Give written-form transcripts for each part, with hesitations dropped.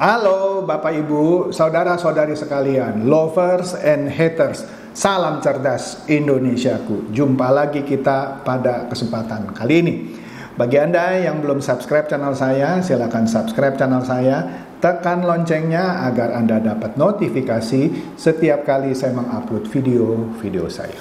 Halo Bapak Ibu, saudara-saudari sekalian, lovers and haters, salam cerdas Indonesiaku. Jumpa lagi kita pada kesempatan kali ini. Bagi Anda yang belum subscribe channel saya, silakan subscribe channel saya, tekan loncengnya agar Anda dapat notifikasi setiap kali saya mengupload video-video saya.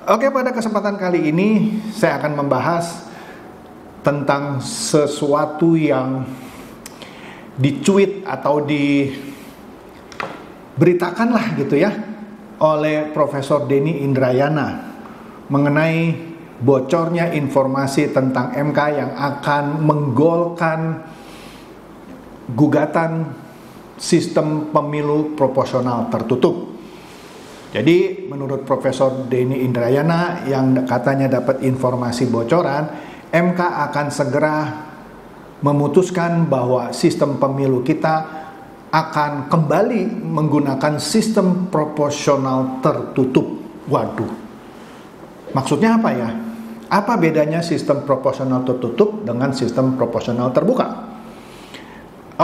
Oke, pada kesempatan kali ini saya akan membahas tentang sesuatu yang dicuit atau diberitakan lah gitu ya oleh Profesor Denny Indrayana mengenai bocornya informasi tentang MK yang akan menggolkan gugatan sistem pemilu proporsional tertutup. Jadi menurut Profesor Denny Indrayana yang katanya dapat informasi bocoran, MK akan segera memutuskan bahwa sistem pemilu kita akan kembali menggunakan sistem proporsional tertutup. Waduh, maksudnya apa ya? Apa bedanya sistem proporsional tertutup dengan sistem proporsional terbuka?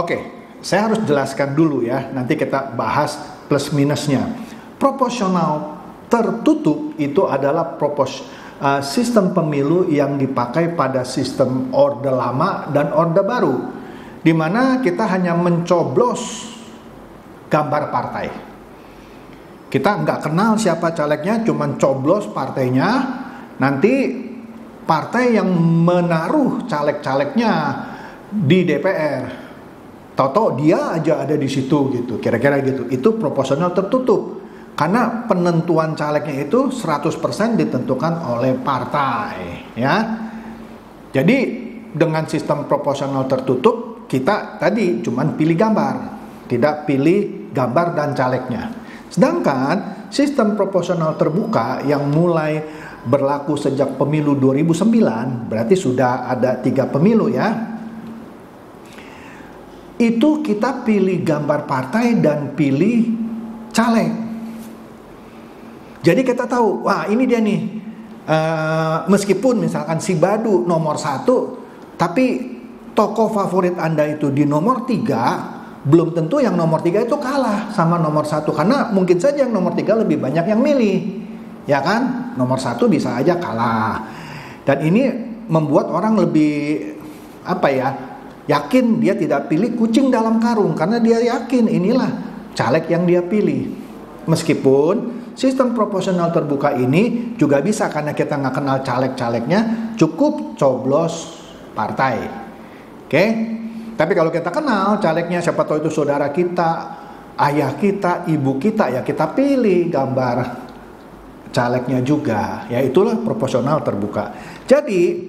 Oke, saya harus jelaskan dulu ya, nanti kita bahas plus minusnya. Proporsional tertutup itu adalah sistem pemilu yang dipakai pada sistem orde lama dan orde baru, di mana kita hanya mencoblos gambar partai. Kita nggak kenal siapa calegnya, cuma coblos partainya. Nanti partai yang menaruh caleg-calegnya di DPR, tahu-tahu dia aja ada di situ gitu, kira-kira gitu. Itu proporsional tertutup. Karena penentuan calegnya itu 100% ditentukan oleh partai, ya. Jadi dengan sistem proporsional tertutup kita tadi cuman pilih gambar, tidak pilih gambar dan calegnya. Sedangkan sistem proporsional terbuka yang mulai berlaku sejak pemilu 2009, berarti sudah ada 3 pemilu ya. Itu kita pilih gambar partai dan pilih caleg. Jadi kita tahu, wah ini dia nih, meskipun misalkan si Badu nomor 1, tapi tokoh favorit Anda itu di nomor 3, belum tentu yang nomor 3 itu kalah sama nomor 1, karena mungkin saja yang nomor 3 lebih banyak yang milih, ya kan? Nomor 1 bisa aja kalah. Dan ini membuat orang lebih, yakin dia tidak pilih kucing dalam karung, karena dia yakin inilah caleg yang dia pilih. Meskipun sistem proporsional terbuka ini juga bisa karena kita nggak kenal caleg-calegnya, cukup coblos partai. Oke? Tapi kalau kita kenal calegnya, siapa tahu itu saudara kita, ayah kita, ibu kita, ya kita pilih gambar calegnya juga. Ya itulah proporsional terbuka. Jadi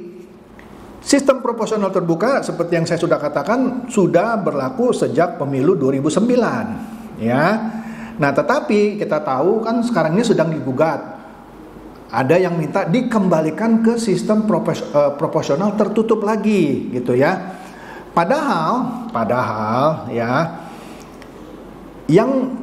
sistem proporsional terbuka seperti yang saya sudah katakan sudah berlaku sejak pemilu 2009. Ya. Nah, tetapi kita tahu kan sekarang ini sedang digugat. Ada yang minta dikembalikan ke sistem proporsional tertutup lagi, gitu ya. Padahal ya, yang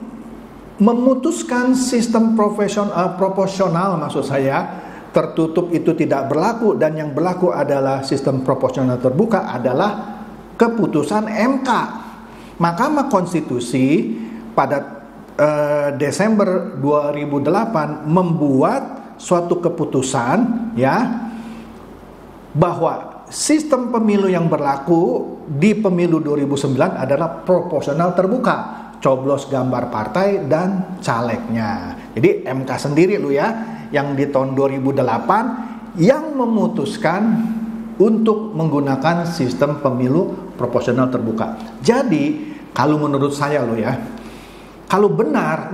memutuskan sistem proporsional maksud saya tertutup itu tidak berlaku dan yang berlaku adalah sistem proporsional terbuka adalah keputusan MK. Mahkamah Konstitusi pada Desember 2008 membuat suatu keputusan ya bahwa sistem pemilu yang berlaku di pemilu 2009 adalah proporsional terbuka, coblos gambar partai dan calegnya. Jadi MK sendiri ya yang di tahun 2008 yang memutuskan untuk menggunakan sistem pemilu proporsional terbuka. Jadi kalau menurut saya ya, kalau benar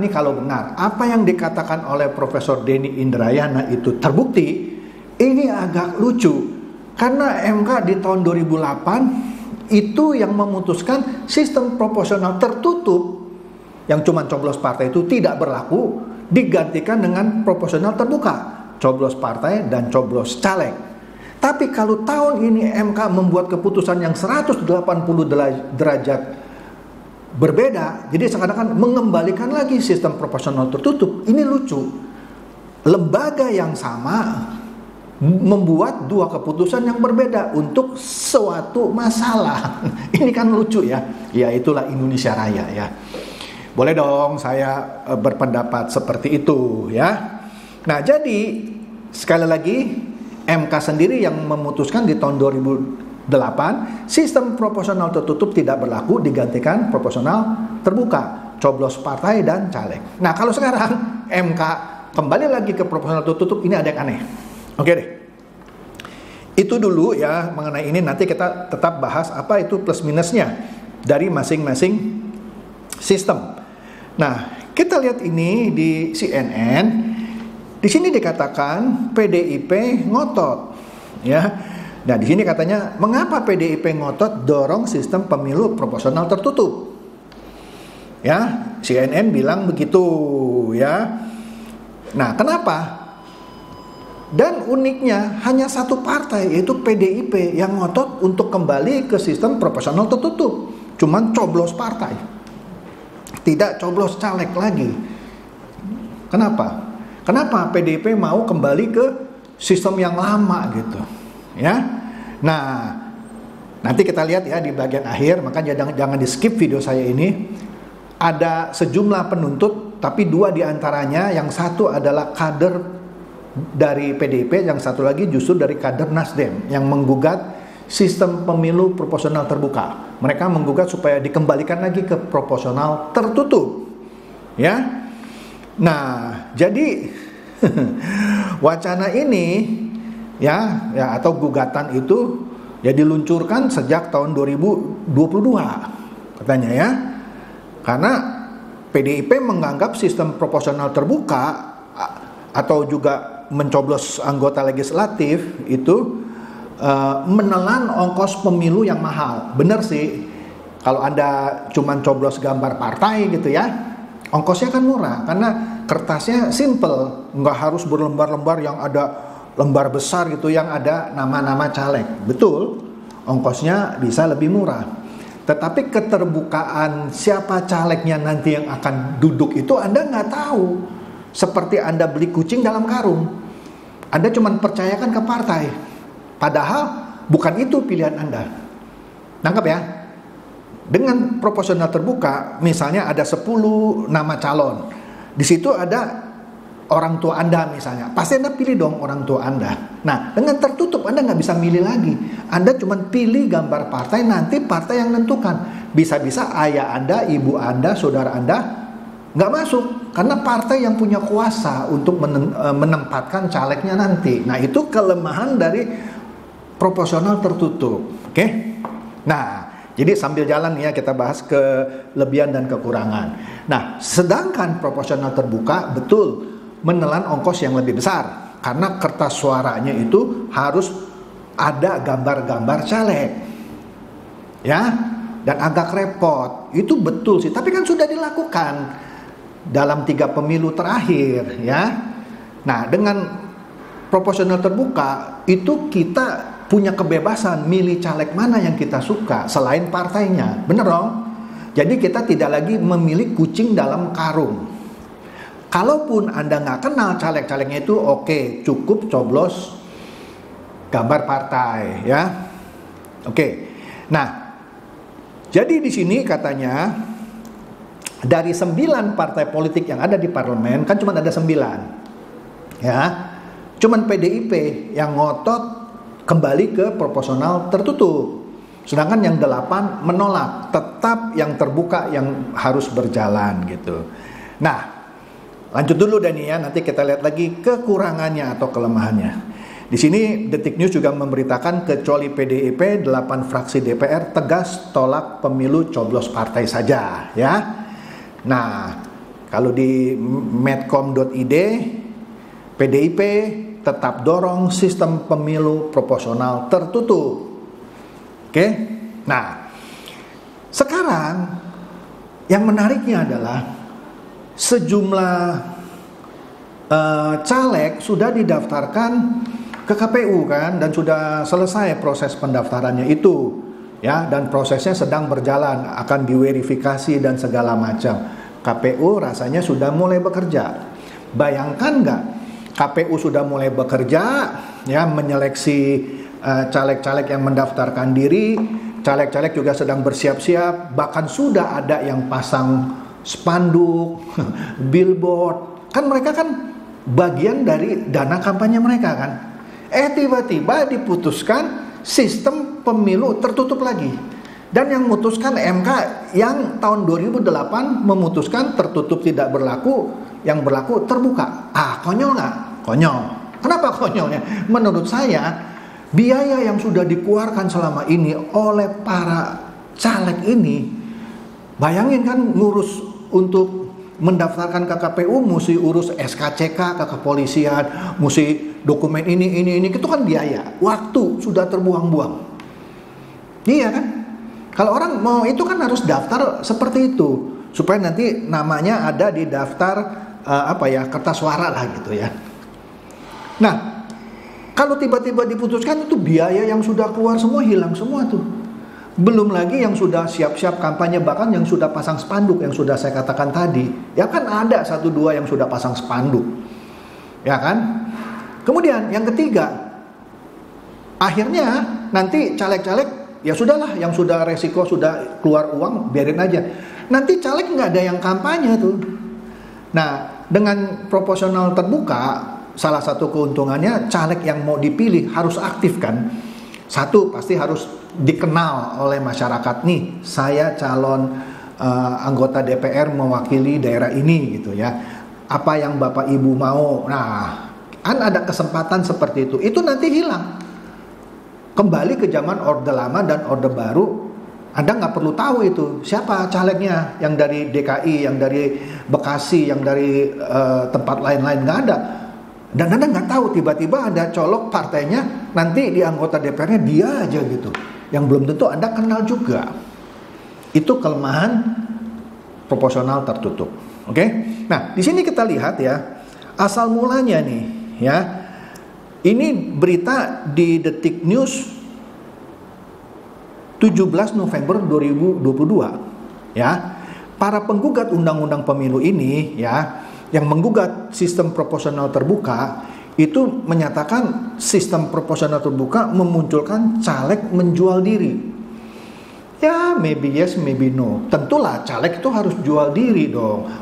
apa yang dikatakan oleh Profesor Denny Indrayana itu terbukti, ini agak lucu. Karena MK di tahun 2008 itu yang memutuskan sistem proporsional tertutup yang cuma coblos partai itu tidak berlaku, digantikan dengan proporsional terbuka, coblos partai dan coblos caleg. Tapi kalau tahun ini MK membuat keputusan yang 180 derajat berbeda, jadi seakan-akan mengembalikan lagi sistem proporsional tertutup. Ini lucu. Lembaga yang sama membuat dua keputusan yang berbeda untuk suatu masalah. Ini kan lucu ya. Ya itulah Indonesia Raya ya. Boleh dong saya berpendapat seperti itu ya. Nah, jadi sekali lagi MK sendiri yang memutuskan di tahun 2008 sistem proporsional tertutup tidak berlaku, digantikan proporsional terbuka, coblos partai dan caleg. Nah, kalau sekarang MK kembali lagi ke proporsional tertutup, ini ada yang aneh. Oke deh. Itu dulu ya mengenai ini, nanti kita tetap bahas apa itu plus minusnya dari masing-masing sistem. Nah, kita lihat ini di CNN. Di sini dikatakan PDIP ngotot, ya. Nah, di sini katanya mengapa PDIP ngotot dorong sistem pemilu proporsional tertutup? Ya, CNN bilang begitu, ya. Nah, kenapa? Dan uniknya hanya satu partai, yaitu PDIP yang ngotot untuk kembali ke sistem proporsional tertutup. Cuman coblos partai, tidak coblos caleg lagi. Kenapa? Kenapa PDIP mau kembali ke sistem yang lama gitu, ya? Nah, nanti kita lihat ya di bagian akhir, makanya jangan di skip video saya ini. Ada sejumlah penuntut, tapi dua diantaranya, yang satu adalah kader dari PDIP, yang satu lagi justru dari kader Nasdem yang menggugat sistem pemilu proporsional terbuka. Mereka menggugat supaya dikembalikan lagi ke proporsional tertutup, ya. Nah, jadi wacana ini ya atau gugatan itu ya diluncurkan sejak tahun 2022 katanya ya. Karena PDIP menganggap sistem proporsional terbuka atau juga mencoblos anggota legislatif itu menelan ongkos pemilu yang mahal. Benar sih, kalau Anda cuma coblos gambar partai gitu ya, ongkosnya kan murah karena kertasnya simple, nggak harus berlembar-lembar yang ada lembar besar gitu yang ada nama-nama caleg. Betul, ongkosnya bisa lebih murah. Tetapi keterbukaan siapa calegnya nanti yang akan duduk itu Anda nggak tahu. Seperti Anda beli kucing dalam karung. Anda cuma percayakan ke partai. Padahal bukan itu pilihan Anda. Nangkep ya? Dengan proporsional terbuka, misalnya ada 10 nama calon. Di situ ada orang tua Anda misalnya. Pasti Anda pilih dong orang tua Anda. Nah, dengan tertutup Anda nggak bisa milih lagi. Anda cuma pilih gambar partai, nanti partai yang menentukan. Bisa-bisa ayah Anda, ibu Anda, saudara Anda nggak masuk. Karena partai yang punya kuasa untuk menempatkan calegnya nanti. Nah, itu kelemahan dari proporsional tertutup. Oke? Nah, jadi sambil jalan ya kita bahas kelebihan dan kekurangan. Nah, sedangkan proporsional terbuka betul menelan ongkos yang lebih besar karena kertas suaranya itu harus ada gambar-gambar caleg. Ya, dan agak repot. Itu betul sih, tapi kan sudah dilakukan dalam 3 pemilu terakhir ya. Nah, dengan proporsional terbuka itu kita punya kebebasan milih caleg mana yang kita suka selain partainya, bener dong? Jadi kita tidak lagi memilih kucing dalam karung. Kalaupun Anda nggak kenal caleg-calegnya itu, oke, cukup coblos gambar partai, ya. Oke. Nah, jadi di sini katanya dari 9 partai politik yang ada di parlemen, kan cuma ada 9, ya. Cuman PDIP yang ngotot kembali ke proporsional tertutup. Sedangkan yang 8 menolak, tetap yang terbuka yang harus berjalan gitu. Nah, lanjut dulu Dani ya, nanti kita lihat lagi kekurangannya atau kelemahannya. Di sini Detik News juga memberitakan kecuali PDIP, 8 fraksi DPR tegas tolak pemilu coblos partai saja ya. Nah, kalau di medcom.id, PDIP tetap dorong sistem pemilu proporsional tertutup. Oke? Nah, sekarang yang menariknya adalah sejumlah caleg sudah didaftarkan ke KPU kan, dan sudah selesai proses pendaftarannya itu ya, dan prosesnya sedang berjalan, akan diverifikasi dan segala macam. KPU rasanya sudah mulai bekerja. Bayangkan nggak, KPU sudah mulai bekerja, ya menyeleksi caleg-caleg yang mendaftarkan diri. Caleg-caleg juga sedang bersiap-siap, bahkan sudah ada yang pasang spanduk, billboard. Kan mereka kan bagian dari dana kampanye mereka kan. Tiba-tiba diputuskan sistem pemilu tertutup lagi. Dan yang memutuskan MK yang tahun 2008 memutuskan tertutup tidak berlaku, yang berlaku terbuka. Konyol nggak? Konyol. Kenapa konyolnya? Menurut saya, biaya yang sudah dikeluarkan selama ini oleh para caleg ini, bayangin kan ngurus untuk mendaftarkan ke KPU, mesti urus SKCK ke kepolisian, mesti dokumen ini, itu kan biaya. Waktu sudah terbuang-buang. Iya kan? Kalau orang mau itu kan harus daftar seperti itu, supaya nanti namanya ada di daftar kertas suara lah gitu ya. Nah, kalau tiba-tiba diputuskan itu biaya yang sudah keluar semua hilang semua tuh. Belum lagi yang sudah siap-siap kampanye, bahkan yang sudah pasang spanduk yang sudah saya katakan tadi. Ya kan ada 1-2 yang sudah pasang spanduk. Ya kan? Kemudian yang ketiga, akhirnya nanti caleg-caleg ya sudahlah, yang sudah resiko sudah keluar uang biarin aja. Nanti caleg nggak ada yang kampanye tuh. Nah, dengan proporsional terbuka, salah satu keuntungannya caleg yang mau dipilih harus aktif kan. Satu, pasti harus dikenal oleh masyarakat nih, saya calon anggota DPR mewakili daerah ini gitu ya. Apa yang Bapak Ibu mau. Nah, kan ada kesempatan seperti itu. Itu nanti hilang. Kembali ke zaman Orde Lama dan Orde Baru. Anda nggak perlu tahu itu siapa calegnya, yang dari DKI, yang dari Bekasi, yang dari tempat lain-lain, nggak ada. Dan Anda nggak tahu, tiba-tiba ada colok partainya, nanti di anggota DPR-nya dia aja gitu, yang belum tentu Anda kenal juga. Itu kelemahan proporsional tertutup. Oke? Nah, di sini kita lihat ya, asal mulanya nih ya. Ini berita di Detik News 17 November 2022 ya. Para penggugat undang-undang pemilu ini ya, yang menggugat sistem proporsional terbuka itu menyatakan sistem proporsional terbuka memunculkan caleg menjual diri. Ya, maybe yes, maybe no. Tentulah caleg itu harus jual diri dong.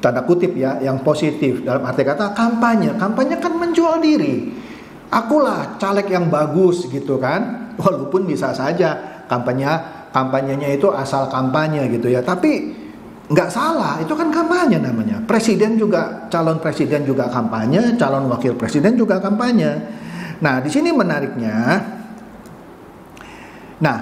Tanda kutip ya, yang positif. Dalam arti kata kampanye. Kampanye kan menjual diri. Akulah caleg yang bagus gitu kan. Walaupun bisa saja kampanyenya itu asal kampanye gitu ya. Tapi nggak salah, itu kan kampanye namanya. Presiden juga, calon presiden juga kampanye, calon wakil presiden juga kampanye. Nah, di sini menariknya. Nah,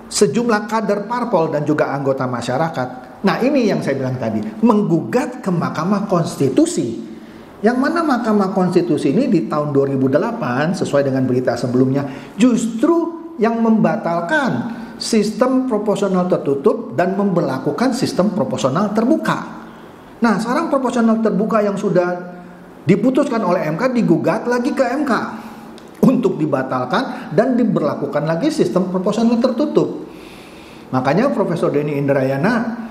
sejumlah kader parpol dan juga anggota masyarakat. Nah, ini yang saya bilang tadi, menggugat ke Mahkamah Konstitusi. Yang mana Mahkamah Konstitusi ini di tahun 2008 sesuai dengan berita sebelumnya justru yang membatalkan sistem proporsional tertutup dan memberlakukan sistem proporsional terbuka. Nah, sekarang proporsional terbuka yang sudah diputuskan oleh MK digugat lagi ke MK untuk dibatalkan dan diberlakukan lagi sistem proporsional tertutup. Makanya Profesor Denny Indrayana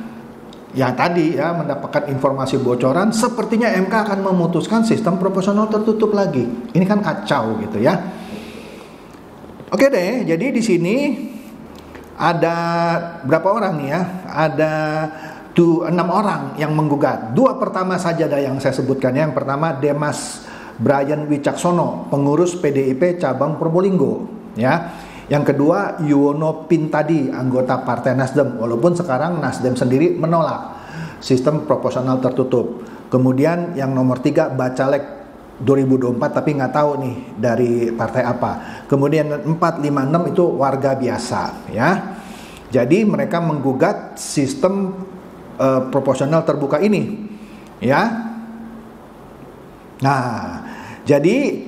yang tadi ya mendapatkan informasi bocoran, sepertinya MK akan memutuskan sistem proporsional tertutup lagi. Ini kan kacau gitu ya. Oke deh, jadi di sini ada berapa orang nih ya? Ada 6 orang yang menggugat. 2 pertama saja dah yang saya sebutkan. Yang pertama Demas Brian Wicaksono, pengurus PDIP cabang Probolinggo, ya. Yang kedua Yuwono Pintadi, anggota Partai Nasdem, walaupun sekarang Nasdem sendiri menolak sistem proporsional tertutup. Kemudian yang nomor 3 Bacalek 2024 tapi nggak tahu nih dari partai apa. Kemudian 4, 5, 6 itu warga biasa ya. Jadi mereka menggugat sistem proporsional terbuka ini ya. Nah, jadi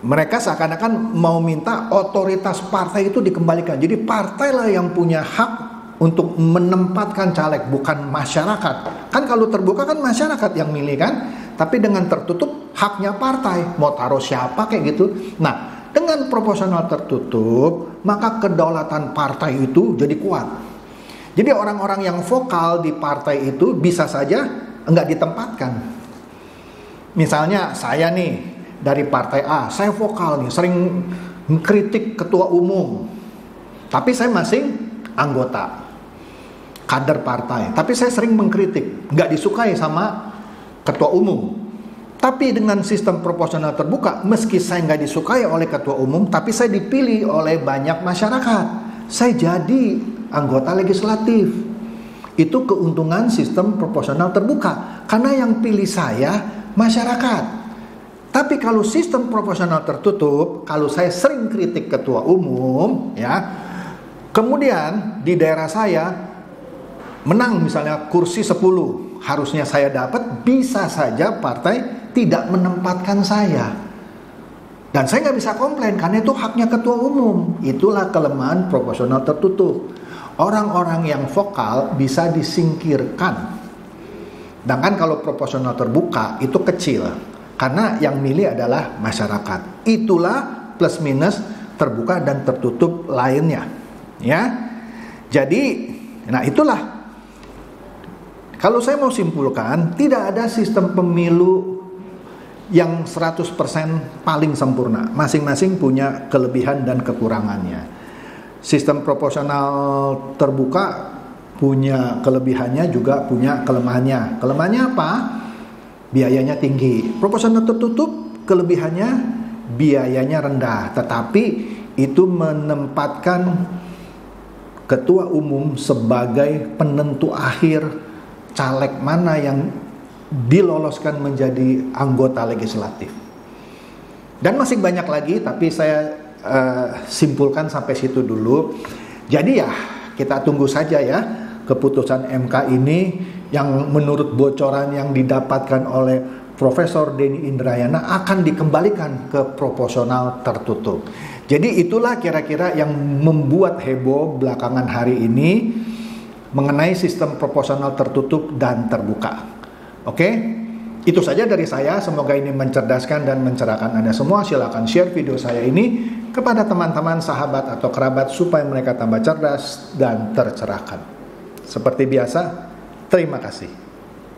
mereka seakan-akan mau minta otoritas partai itu dikembalikan. Jadi partailah yang punya hak untuk menempatkan caleg, bukan masyarakat. Kan kalau terbuka kan masyarakat yang milih kan. Tapi dengan tertutup haknya partai. Mau taruh siapa kayak gitu. Nah, dengan proporsional tertutup, maka kedaulatan partai itu jadi kuat. Jadi orang-orang yang vokal di partai itu bisa saja enggak ditempatkan. Misalnya saya nih dari partai A, saya vokal nih, sering mengkritik ketua umum, tapi saya masih anggota, kader partai, tapi saya sering mengkritik, nggak disukai sama ketua umum. Tapi dengan sistem proporsional terbuka, meski saya nggak disukai oleh ketua umum, tapi saya dipilih oleh banyak masyarakat, saya jadi anggota legislatif. Itu keuntungan sistem proporsional terbuka, karena yang pilih saya masyarakat. Tapi kalau sistem proporsional tertutup, kalau saya sering kritik ketua umum, ya, kemudian di daerah saya menang misalnya kursi 10, harusnya saya dapat, bisa saja partai tidak menempatkan saya. Dan saya nggak bisa komplain, karena itu haknya ketua umum. Itulah kelemahan proporsional tertutup. Orang-orang yang vokal bisa disingkirkan. Sedangkan kalau proporsional terbuka itu kecil, karena yang milih adalah masyarakat. Itulah plus minus terbuka dan tertutup lainnya. Ya, jadi, nah itulah. Kalau saya mau simpulkan, tidak ada sistem pemilu yang 100% paling sempurna. Masing-masing punya kelebihan dan kekurangannya. Sistem proporsional terbuka punya kelebihannya, juga punya kelemahannya. Kelemahannya apa? Biayanya tinggi. Proporsional tertutup kelebihannya biayanya rendah, tetapi itu menempatkan ketua umum sebagai penentu akhir caleg mana yang diloloskan menjadi anggota legislatif. Dan masih banyak lagi, tapi saya simpulkan sampai situ dulu. Jadi ya, kita tunggu saja ya keputusan MK ini, yang menurut bocoran yang didapatkan oleh Profesor Denny Indrayana akan dikembalikan ke proporsional tertutup. Jadi itulah kira-kira yang membuat heboh belakangan hari ini mengenai sistem proporsional tertutup dan terbuka. Oke, itu saja dari saya. Semoga ini mencerdaskan dan mencerahkan Anda semua. Silakan share video saya ini kepada teman-teman, sahabat, atau kerabat supaya mereka tambah cerdas dan tercerahkan. Seperti biasa, terima kasih.